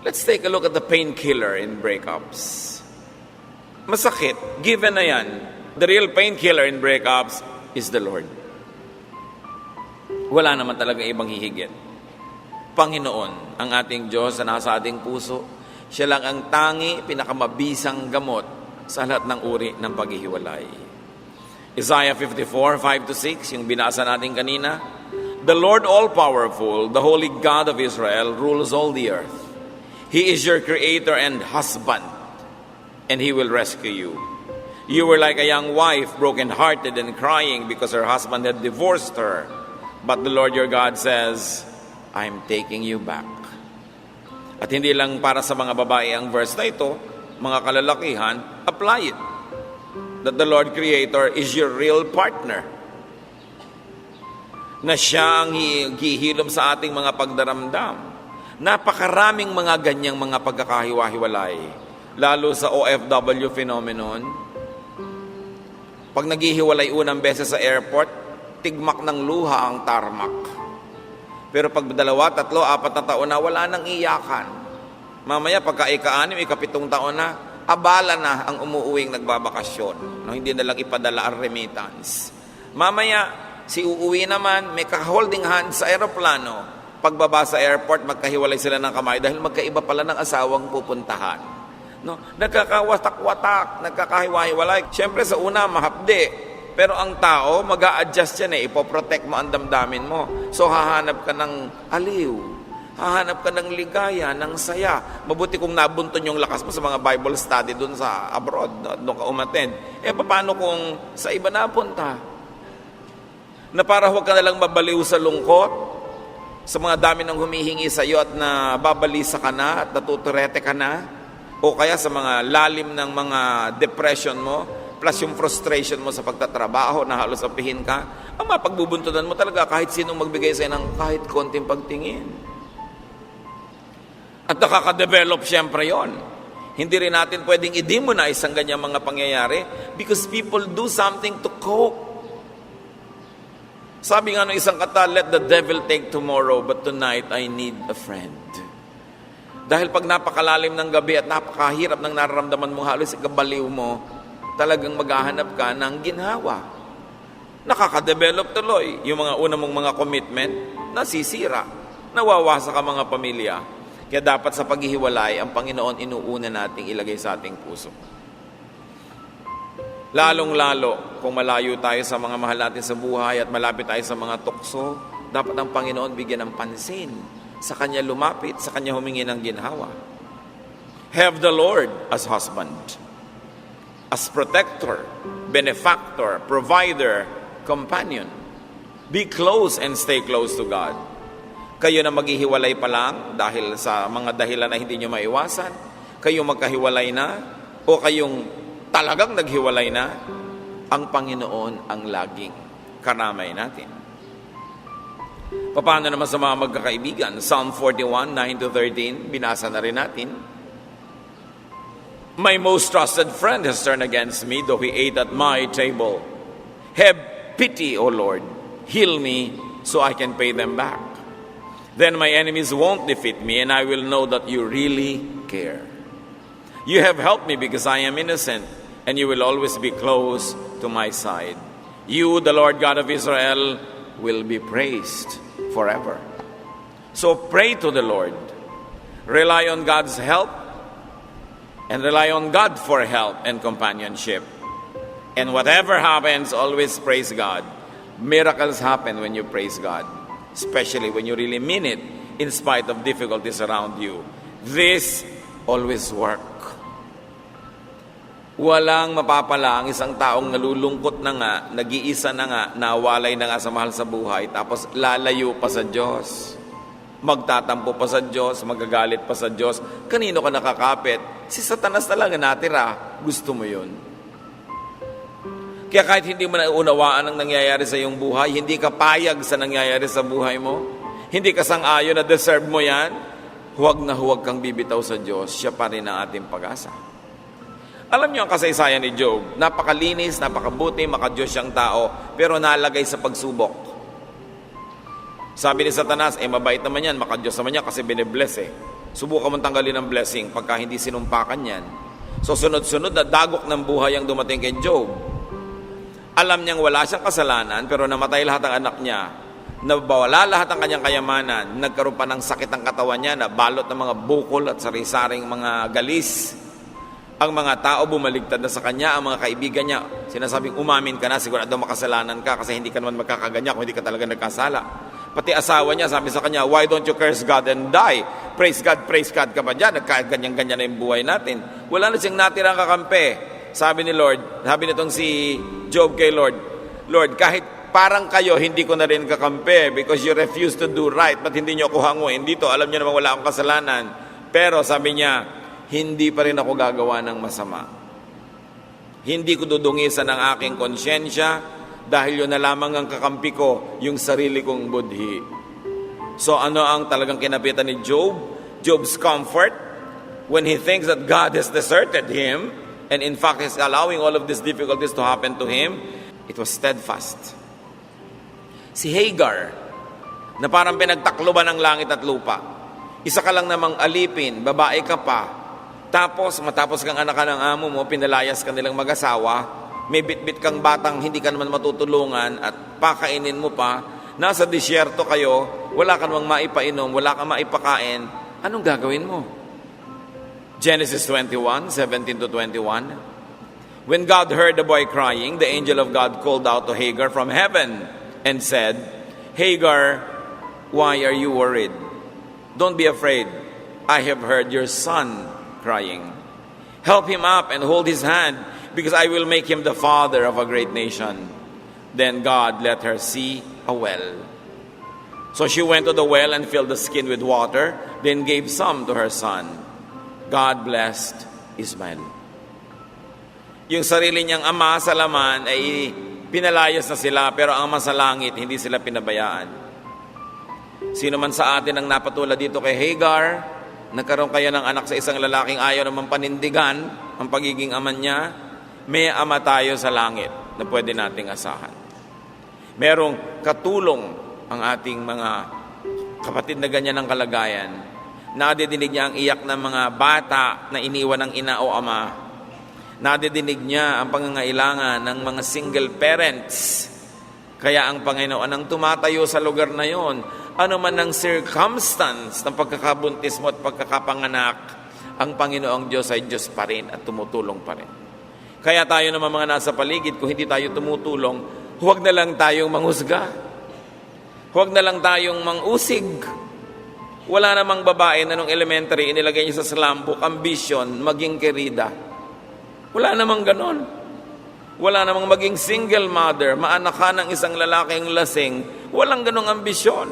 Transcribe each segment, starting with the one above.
Let's take a look at the painkiller in breakups. Masakit, given na yan. The real painkiller in breakups is the Lord. Wala naman talaga ibang hihigit. Panginoon, ang ating Diyos na nasa ating puso, siya lang ang tangi, pinakamabisang gamot sa lahat ng uri ng paghihiwalay. Isaiah 54, 5-6, yung binasa natin kanina, the Lord all-powerful, the Holy God of Israel, rules all the earth. He is your creator and husband, and He will rescue you. You were like a young wife, broken-hearted and crying because her husband had divorced her. But the Lord your God says, I'm taking you back. At hindi lang para sa mga babae ang verse na ito, mga kalalakihan, apply it. That the Lord Creator is your real partner. Na siya ang hihilom sa ating mga pagdaramdam. Napakaraming mga ganyang mga pagkakahiwa-hiwalay. Lalo sa OFW phenomenon. Pag naghihiwalay unang beses sa airport, tigmak ng luha ang tarmac. Pero pag 2, 3, 4 na taon na, wala nang iyakan. Mamaya pagka ika-6, ika-7 taon na, abala na ang umuuwing nagbabakasyon. No, hindi na lang ipadala ang remittance. Mamaya, si uuwi naman, may ka-holding hand sa aeroplano. Pagbaba sa airport, magkahiwalay sila ng kamay dahil magkaiba pala ng asawang pupuntahan. No? Nagkakawatak-watak, nagkakahiwa-hiwalay. Siyempre sa una, mahapde. Pero ang tao, mag-a-adjust yan ipoprotect mo ang damdamin mo. So hahanap ka ng aliw. Hahanap ka ng ligaya, ng saya. Mabuti kung nabunton yung lakas mo sa mga Bible study dun sa abroad, doon ka umattend. Paano kung sa iba napunta? Na para huwag ka nalang mabaliw sa lungkot, sa mga dami ng humihingi sa iyo at na babalisa ka na at natuturete ka na, o kaya sa mga lalim ng mga depression mo, plus yung frustration mo sa pagtatrabaho na halos apihin ka, ang mapagbubuntunan mo talaga kahit sinong magbigay sa'yo ng kahit konting pagtingin. At nakaka-develop siyempre yon. Hindi rin natin pwedeng i-demonize ang ganyang mga pangyayari because people do something to cope. Sabi nga ng isang kata, let the devil take tomorrow, but tonight I need a friend. Dahil pag napakalalim ng gabi at napakahirap ng nararamdaman mo, halos ikabaliw mo, talagang maghahanap ka ng ginhawa. Nakaka-develop tuloy. Yung mga una mong mga commitment, nasisira. Nawawasa ka mga pamilya. Kaya dapat sa paghihiwalay, ang Panginoon inuuna nating ilagay sa ating puso. Lalong-lalo kung malayo tayo sa mga mahal natin sa buhay at malapit tayo sa mga tukso, dapat ang Panginoon bigyan ng pansin. Sa Kanya lumapit, sa Kanya humingi ng ginhawa. Have the Lord as husband, as protector, benefactor, provider, companion. Be close and stay close to God. Kayo na maghihiwalay pa lang dahil sa mga dahilan na hindi nyo maiwasan, kayo magkahiwalay na, o kayong talagang naghiwalay na, ang Panginoon ang laging karamay natin. Paano naman sa mga magkakaibigan? Psalm 41, 9-13, binasa na rin natin. My most trusted friend has turned against me, though he ate at my table. Have pity, O Lord. Heal me so I can pay them back. Then my enemies won't defeat me, and I will know that you really care. You have helped me because I am innocent, and you will always be close to my side. You, the Lord God of Israel, will be praised forever. So pray to the Lord. Rely on God's help, and rely on God for help and companionship. And whatever happens, always praise God. Miracles happen when you praise God, especially when you really mean it, in spite of difficulties around you. This always work. Walang mapapala ang isang taong nalulungkot na nga, nag-iisa na nga, nawalay na nga sa mahal sa buhay, tapos lalayo pa sa Diyos. Magtatampo pa sa Diyos, magagalit pa sa Diyos. Kanino ka nakakapit? Si Satanas talaga natira. Gusto mo yun? Kaya kahit hindi mo naunawaan ang nangyayari sa iyong buhay, hindi ka payag sa nangyayari sa buhay mo, hindi ka sang-ayon na deserve mo yan, huwag na huwag kang bibitaw sa Diyos. Siya pa rin ang ating pag-asa. Alam niyo ang kasaysayan ni Job. Napakalinis, napakabuti, makadiyos siyang tao, pero nalagay sa pagsubok. Sabi ni Satanas, mabait naman yan, makadiyos naman yan kasi binibless . Subukan mong tanggalin ang blessing pagka hindi sinumpakan yan. So sunod-sunod na dagok ng buhay ang dumating kay Job. Alam niyang wala siyang kasalanan, pero namatay lahat ng anak niya. Nabawala lahat ng kanyang kayamanan. Nagkaroon pa ng sakit ang katawan niya, na balot ng mga bukol at sari-saring mga galis. Ang mga tao bumaligtad na sa kanya, ang mga kaibigan niya, sinasabing umamin ka na, sigurado makasalanan ka kasi hindi ka naman magkakaganya kung hindi ka talaga nagkasala. Pati asawa niya, sabi sa kanya, why don't you curse God and die? Praise God ka ba dyan? Nagkaganyan-ganyan na yung buhay natin. Wala na siyang natirang kakampi. Sabi ni Lord, sabi nitong si Job kay Lord, Lord, kahit parang kayo, hindi ko na rin kakampi because you refuse to do right, but hindi niyo ako hanguin dito. Alam niyo naman wala akong kasalanan. Pero sabi niya, hindi pa rin ako gagawa ng masama. Hindi ko dudungisan ang aking konsyensya dahil yun na lamang ang kakampi ko, yung sarili kong budhi. So ano ang talagang kinapitan ni Job? Job's comfort when he thinks that God has deserted him and in fact is allowing all of these difficulties to happen to him, it was steadfast. Si Hagar, na parang pinagtakloban ng langit at lupa. Isa ka lang namang alipin, babae ka pa. Tapos, matapos kang anak ka ng amo mo, pinalayas ka nilang mag-asawa, may bit-bit kang batang hindi ka naman matutulungan at pakainin mo pa, nasa disyerto kayo, wala ka namang maipainom, wala kang maipakain, anong gagawin mo? Genesis 21, 17 to 21. When God heard the boy crying, the angel of God called out to Hagar from heaven and said, Hagar, why are you worried? Don't be afraid. I have heard your son crying. Help him up and hold his hand, because I will make him the father of a great nation. Then God let her see a well. So she went to the well and filled the skin with water, then gave some to her son. God blessed Ismael. Yung sarili niyang ama sa laman ay pinalayas na sila, pero ang ama sa langit, hindi sila pinabayaan. Sino man sa atin ang napatulad dito kay Hagar, nagkaroon kaya ng anak sa isang lalaking ayaw naman panindigan ang pagiging ama niya, may ama tayo sa langit na pwede nating asahan. Merong katulong ang ating mga kapatid na ganyan ang kalagayan. Nadidinig niya ang iyak ng mga bata na iniwan ng ina o ama. Nadidinig niya ang pangangailangan ng mga single parents. Kaya ang Panginoon ang tumatayo sa lugar na yon, ano man ang circumstance ng pagkakabuntis mo at pagkakapanganak, ang Panginoong Diyos ay Diyos pa rin at tumutulong pa rin. Kaya tayo naman mga nasa paligid, kung hindi tayo tumutulong, huwag na lang tayong manghusga. Huwag na lang tayong mangusig. Wala namang babae na nung elementary, inilagay niya sa slam book, ambition, maging kerida. Wala namang ganon. Wala namang maging single mother, maanak ka ng isang lalaking lasing. Walang ganong ambisyon.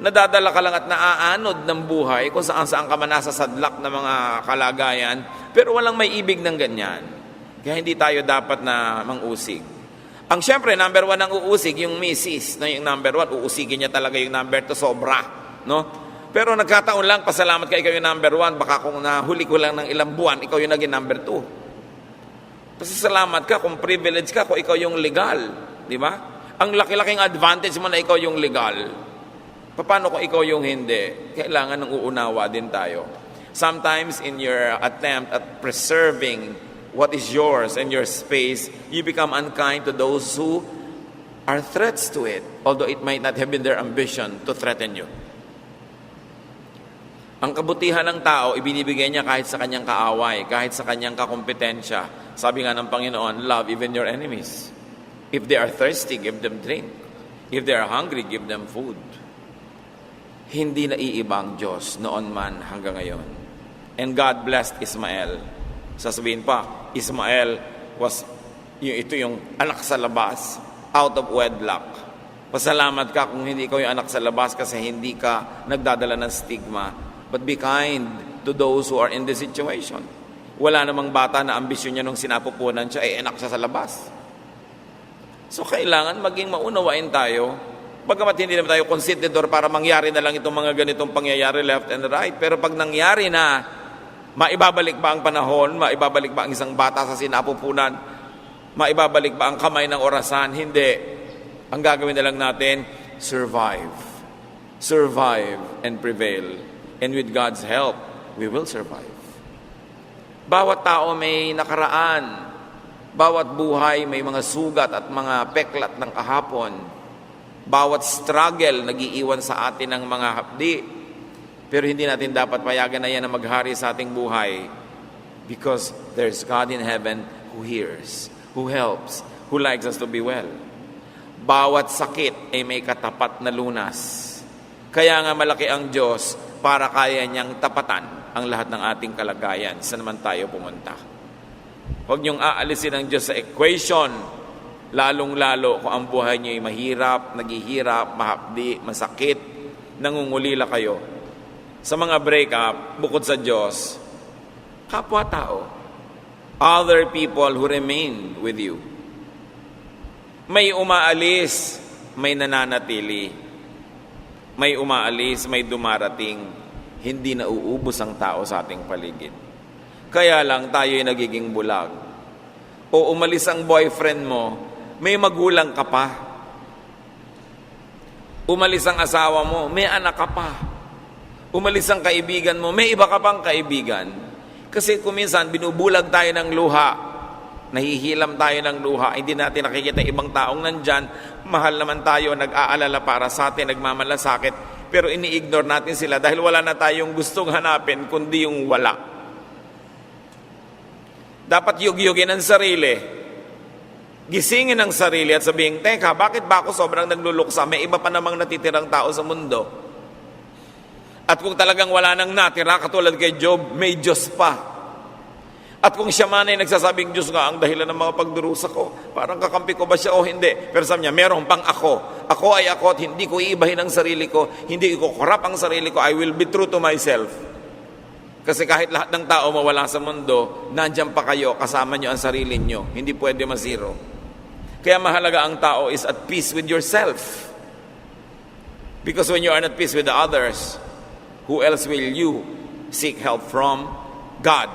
Nadadala ka lang at naaanod ng buhay kung saan-saan ka man nasa sadlak na mga kalagayan, pero walang may ibig ng ganyan. Kaya hindi tayo dapat na mangusig. Ang syempre, number one ang uusig, yung misis, na yung number one, uusigin niya talaga yung number two, sobra. No? Pero nagkataon lang, pasalamat ka, ikaw yung number one, baka kung nahuli ko lang ng ilang buwan, ikaw yung naging number two. Pasalamat ka kung privilege ka, kung ikaw yung legal. Di ba? Ang laki-laking advantage mo na ikaw yung legal. Paano kung ikaw yung hindi? Kailangan ng uunawa din tayo. Sometimes in your attempt at preserving what is yours and your space, you become unkind to those who are threats to it, although it might not have been their ambition to threaten you. Ang kabutihan ng tao, ibinibigay niya kahit sa kanyang kaaway, kahit sa kanyang kakompetensya. Sabi nga ng Panginoon, love even your enemies. If they are thirsty, give them drink. If they are hungry, give them food. Hindi naiiba ang Diyos noon man hanggang ngayon. And God blessed Ismael. Sasabihin pa, Ismael was, ito yung anak sa labas, out of wedlock. Pasalamat ka kung hindi ikaw yung anak sa labas kasi hindi ka nagdadala ng stigma. But be kind to those who are in this situation. Wala namang bata na ambisyon niya nung sinapupunan siya, anak siya sa labas. So kailangan maging maunawain tayo. Bagamat hindi naman tayo considerador para mangyari na lang itong mga ganitong pangyayari left and right. Pero pag nangyari na, maibabalik ba ang panahon? Maibabalik ba ang isang bata sa sinapupunan? Maibabalik ba ang kamay ng orasan? Hindi. Ang gagawin na lang natin, survive. Survive and prevail. And with God's help, we will survive. Bawat tao may nakaraan. Bawat buhay may mga sugat at mga peklat ng kahapon. Bawat struggle nagiiwan sa atin ng mga hapdi. Pero hindi natin dapat payagan na yan na maghari sa ating buhay. Because there's God in heaven who hears, who helps, who likes us to be well. Bawat sakit ay may katapat na lunas. Kaya nga malaki ang Diyos para kaya niyang tapatan ang lahat ng ating kalagayan. Saan naman tayo pumunta? Huwag niyong aalisin ang Diyos sa equation, lalong-lalo kung ang buhay niyo ay mahirap, naghihirap, mahapdi, masakit, nangungulila kayo. Sa mga breakup, bukod sa Diyos, kapwa-tao, other people who remain with you. May umaalis, may nananatili. May umaalis, may dumarating. Hindi na uubos ang tao sa ating paligid. Kaya lang tayo ay nagiging bulag. O umalis ang boyfriend mo, may magulang ka pa. Umalis ang asawa mo, may anak ka pa. Umalis ang kaibigan mo, may iba ka pang kaibigan. Kasi kuminsan, binubulag tayo ng luha. Nahihilam tayo ng luha. Hindi natin nakikita ibang taong nandyan. Mahal naman tayo, nag-aalala para sa atin, nagmamalasakit. Pero ini-ignore natin sila dahil wala na tayong gustong hanapin, kundi yung wala. Dapat yugyugin ang sarili. Gisingin ang sarili at sabihin, teka, bakit ba ako sobrang nagluluksa? May iba pa namang natitirang tao sa mundo. At kung talagang wala nang natira, katulad kay Job, may Diyos pa. At kung siya man ay nagsasabing Diyos nga ang dahilan ng mga pagdurusa ko, parang kakampi ko ba siya o hindi? Pero sabi niya, meron pang ako. Ako ay ako at hindi ko iibahin ang sarili ko. Hindi ko korap ang sarili ko. I will be true to myself. Kasi kahit lahat ng tao mawala sa mundo, nandiyan pa kayo, kasama nyo ang sarili nyo. Hindi pwede masiro. Kaya mahalaga ang tao is at peace with yourself. Because when you are not at peace with the others, who else will you seek help from? God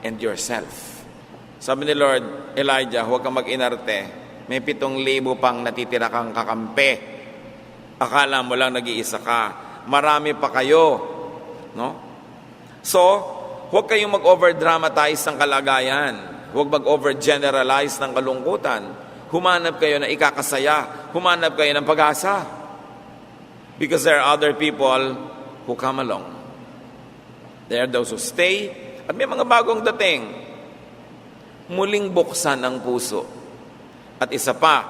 and yourself. Sabi ni Lord, Elijah, huwag kang mag-inarte. May 7,000 pang natitira kang kakampi. Akala mo lang nag-iisa ka. Marami pa kayo. No? So, huwag kayong mag-over-dramatize ng kalagayan. Huwag mag-over-generalize ng kalungkutan. Humanap kayo na ikakasaya. Humanap kayo ng pag-asa. Because there are other people who come along. There are those who stay. At may mga bagong dating. Muling buksan ang puso. At isa pa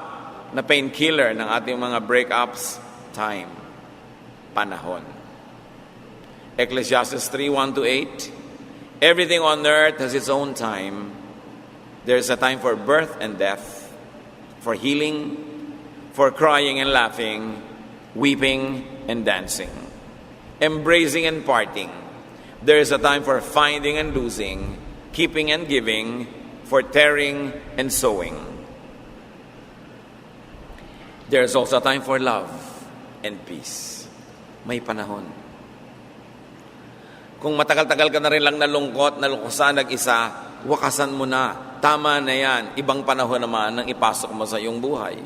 na painkiller ng ating mga breakups, time. Panahon. Ecclesiastes 3:1-8. Everything on earth has its own time. There's a time for birth and death, for healing, for crying and laughing, weeping and dancing, embracing and parting. There is a time for finding and losing, keeping and giving, for tearing and sowing. There's also a time for love and peace. May panahon. Kung matagal-tagal ka na rin lang nalungkot, nalukusan, nag-isa, wakasan mo na. Tama na yan. Ibang panahon naman nang ipasok mo sa iyong buhay.